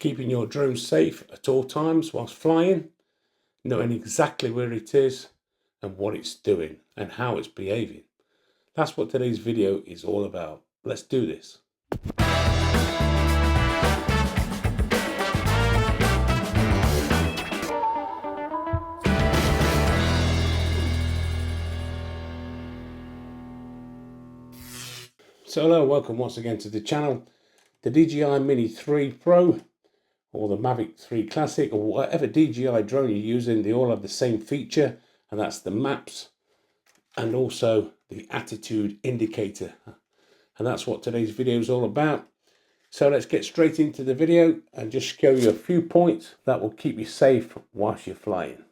keeping your drone safe at all times whilst flying, knowing exactly where it is and what it's doing and how it's behaving. That's what today's video is all about. Let's do this. So hello, welcome once again to the channel. The DJI Mini 3 Pro or the Mavic 3 Classic or whatever DJI drone you're using, they all have the same feature, and that's the maps and also the attitude indicator. And that's what today's video is all about. So let's get straight into the video and just show you a few points that will keep you safe whilst you're flying.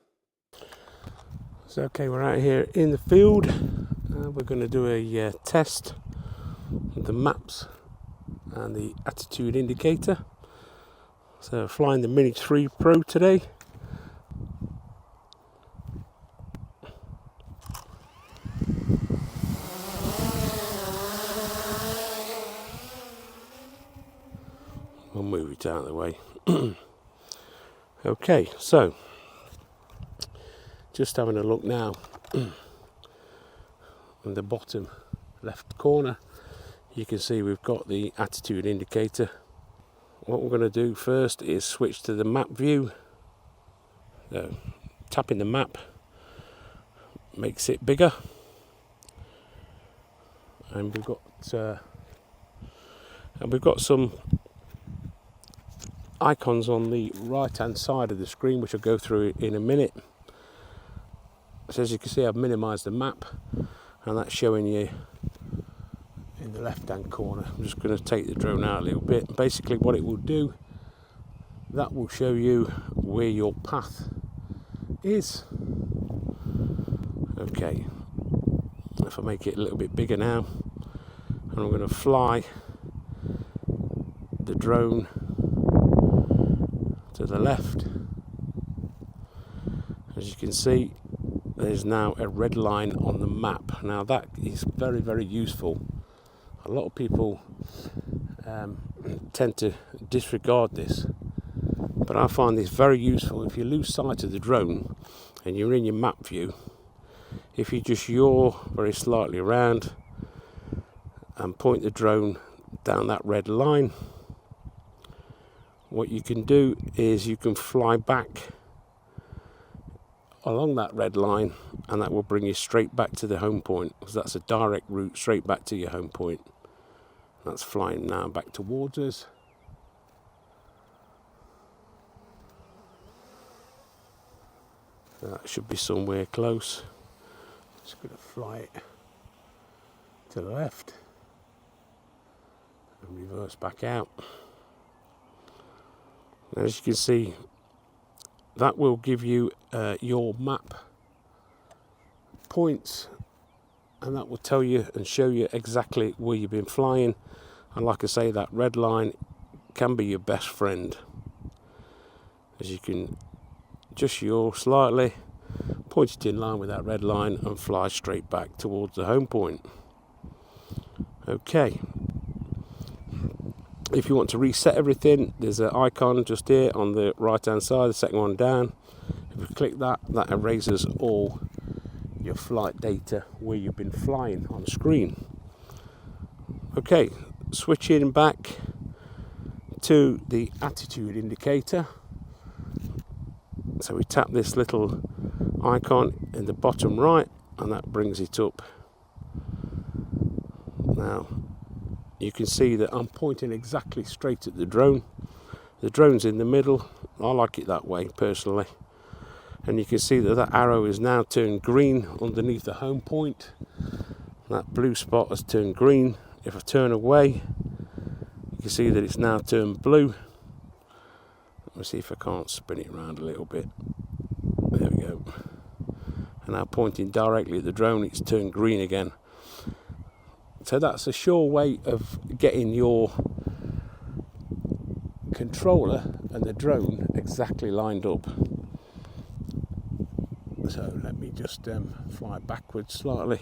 So okay, we're out here in the field. We're going to do a test of the maps and the attitude indicator. So flying the Mini 3 Pro today. We'll move it out of the way. Okay, so just having a look now in the bottom left corner, you can see we've got the attitude indicator. What we're going to do first is switch to the map view. So, tapping the map makes it bigger, and we've got some icons on the right hand side of the screen, which I'll go through in a minute. So as you can see, I've minimized the map, and that's showing you in the left hand corner. I'm just going to take the drone out a little bit. Basically what it will do, that will show you where your path is. Okay, if I make it a little bit bigger now, and I'm going to fly the drone to the left, as you can see, there's now a red line on the map. Now that is very, very useful. A lot of people tend to disregard this, but I find this very useful. If you lose sight of the drone and you're in your map view, if you just yaw very slightly around and point the drone down that red line, what you can do is you can fly back along that red line, and that will bring you straight back to the home point, because that's a direct route straight back to your home point. That's flying now back towards us. That should be somewhere close. Just going to fly it to the left and reverse back out. Now, as you can see, that will give you your map points, and that will tell you and show you exactly where you've been flying. And like I say, that red line can be your best friend, as you can just yaw slightly, point it in line with that red line and fly straight back towards the home point. Okay, if you want to reset everything, there's an icon just here on the right hand side, the second one down. If you click that, that erases all your flight data where you've been flying on the screen. Okay, switching back to the attitude indicator. So we tap this little icon in the bottom right, and that brings it up. Now you can see that I'm pointing exactly straight at the drone. The drone's in the middle. I like it that way personally. And you can see that that arrow is now turned green underneath the home point. That blue spot has turned green. If I turn away, you can see that it's now turned blue. Let me see if I can't spin it around a little bit. There we go. And now pointing directly at the drone, it's turned green again. So that's a sure way of getting your controller and the drone exactly lined up. So let me just fly backwards slightly.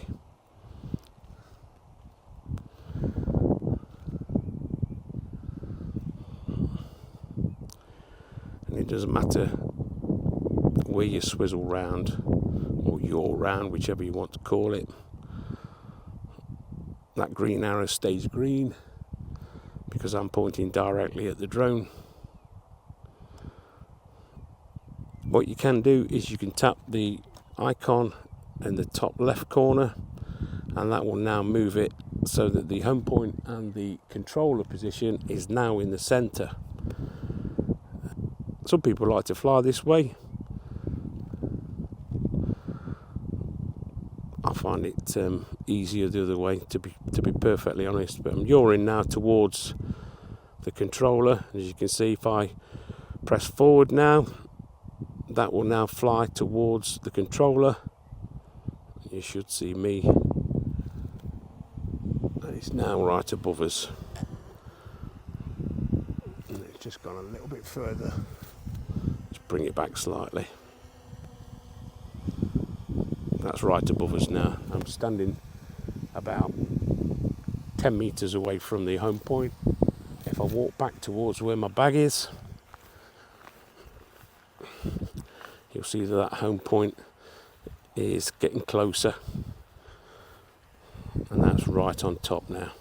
it doesn't matter where you swizzle round, or yaw round, whichever you want to call it. That green arrow stays green because I'm pointing directly at the drone. What you can do is you can tap the icon in the top left corner, and that will now move it so that the home point and the controller position is now in the center. Some people like to fly this way. I find it easier the other way, to be perfectly honest. But I'm yawing now towards the controller. As you can see, if I press forward now, that will now fly towards the controller. You should see me, and it's now right above us. And it's just gone a little bit further. Let's bring it back slightly. That's right above us now. I'm standing about 10 meters away from the home point. If I walk back towards where my bag is, you'll see that home point is getting closer, and that's right on top now.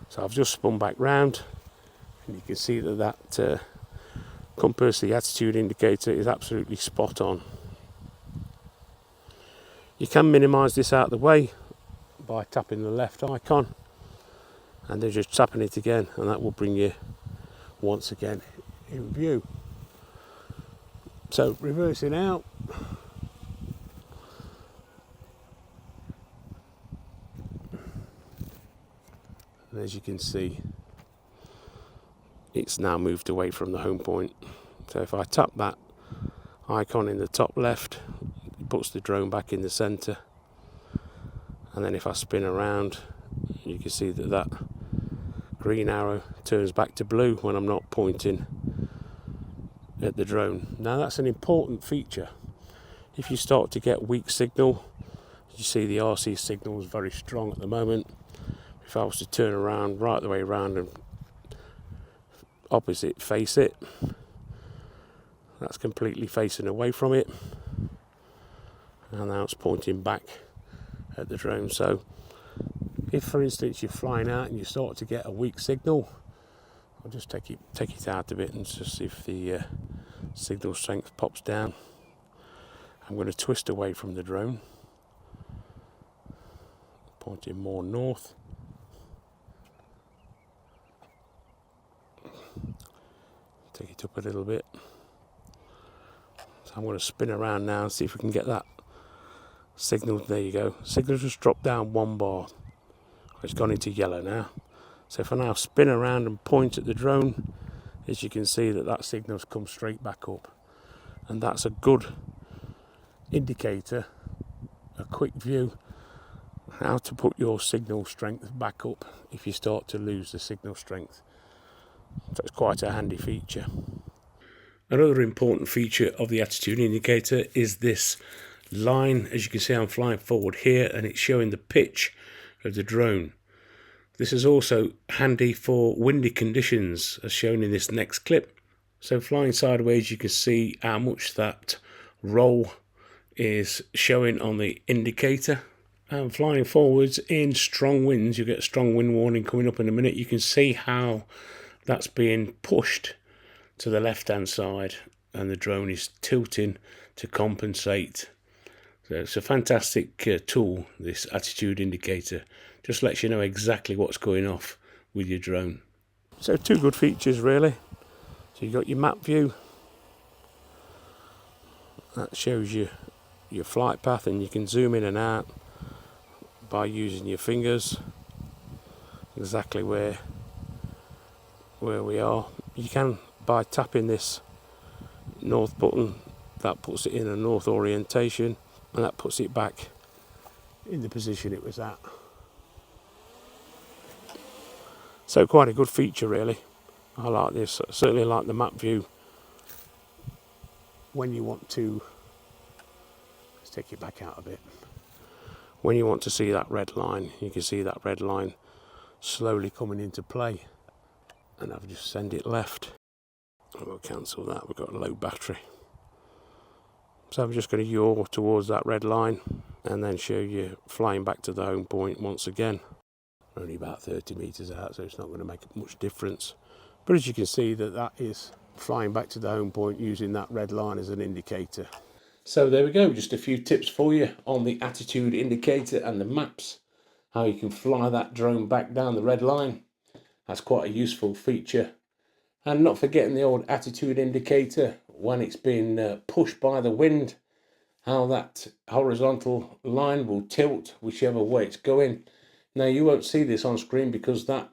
So I've just spun back round, and you can see that compass, the attitude indicator, is absolutely spot on. You can minimise this out of the way by tapping the left icon, and then just tapping it again, and that will bring you once again in view. So reversing out, and as you can see, it's now moved away from the home point. So if I tap that icon in the top left, it puts the drone back in the center, and then if I spin around, you can see that green arrow turns back to blue when I'm not pointing at the drone. Now that's an important feature. If you start to get weak signal, you see the RC signal is very strong at the moment. If I was to turn around right the way around and opposite face it, that's completely facing away from it, and now it's pointing back at the drone. So if, for instance, you're flying out and you start to get a weak signal, I'll just take it out of it and just see if the signal strength pops down. I'm going to twist away from the drone, pointing more north. Take it up a little bit. So I'm going to spin around now and see if we can get that signal. There you go. Signal just dropped down 1 bar. It's gone into yellow now. So if I now spin around and point at the drone, as you can see that signal's come straight back up, and that's a good indicator, a quick view, how to put your signal strength back up if you start to lose the signal strength. So it's quite a handy feature. Another important feature of the attitude indicator is this line. As you can see, I'm flying forward here, and it's showing the pitch of the drone. This is also handy for windy conditions, as shown in this next clip. So flying sideways, you can see how much that roll is showing on the indicator. And flying forwards in strong winds, you get a strong wind warning coming up in a minute. You can see how that's being pushed to the left hand side, and the drone is tilting to compensate. So it's a fantastic tool, this attitude indicator. Just lets you know exactly what's going off with your drone. So 2 good features really. So you've got your map view, that shows you your flight path, and you can zoom in and out by using your fingers exactly where we are. You can, by tapping this north button, that puts it in a north orientation, and that puts it back in the position it was at. So quite a good feature really. I like this. I certainly like the map view when you want to, let's take it back out a bit, when you want to see that red line. You can see that red line slowly coming into play, and I've just send it left. We'll cancel that, we've got a low battery. So I'm just going to yaw towards that red line and then show you flying back to the home point once again. Only about 30 meters out, so it's not going to make much difference. But as you can see, that is flying back to the home point using that red line as an indicator. So there we go, just a few tips for you on the attitude indicator and the maps, how you can fly that drone back down the red line. That's quite a useful feature. And not forgetting the old attitude indicator when it's been pushed by the wind, how that horizontal line will tilt whichever way it's going. Now you won't see this on screen because that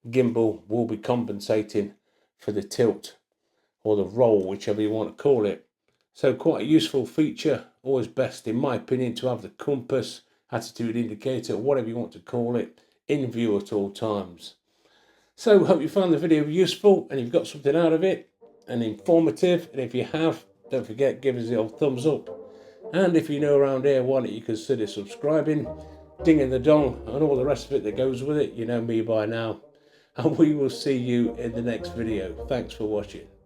gimbal will be compensating for the tilt or the roll, whichever you want to call it. So quite a useful feature. Always best, in my opinion, to have the compass, attitude indicator, whatever you want to call it, in view at all times. So hope you found the video useful and you've got something out of it and informative. And if you have, don't forget, give us the old thumbs up. And if you know around here, why don't you consider subscribing, dinging the dong and all the rest of it that goes with it. You know me by now. And we will see you in the next video. Thanks for watching.